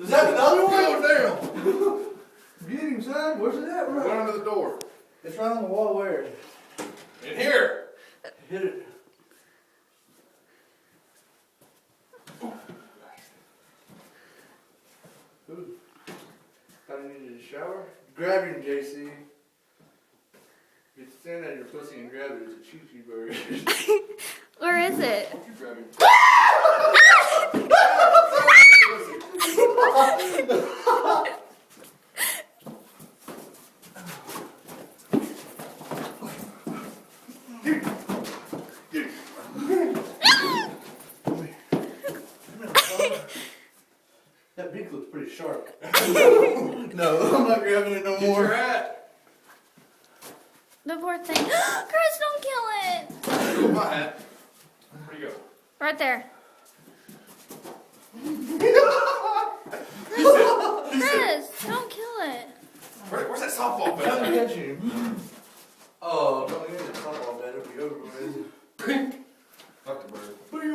Is that another one? Go down. Get him, son. Where's it at, bro? Run under the door. It's right on the wall. Where? In here. Hit it. Ooh. Thought I needed a shower. Grab him, JC. You stand at your pussy and grab it. It's a choo-choo bird. Where is it? You grab him. That beak looks pretty sharp. No, I'm not grabbing it no Get your more. hat. The poor thing. Chris, don't kill it. Go my hat. Where'd you go? Right there. Chris, don't kill it. Where's that softball Come bat? catch him. Oh, don't get the softball bat. It'll be over with.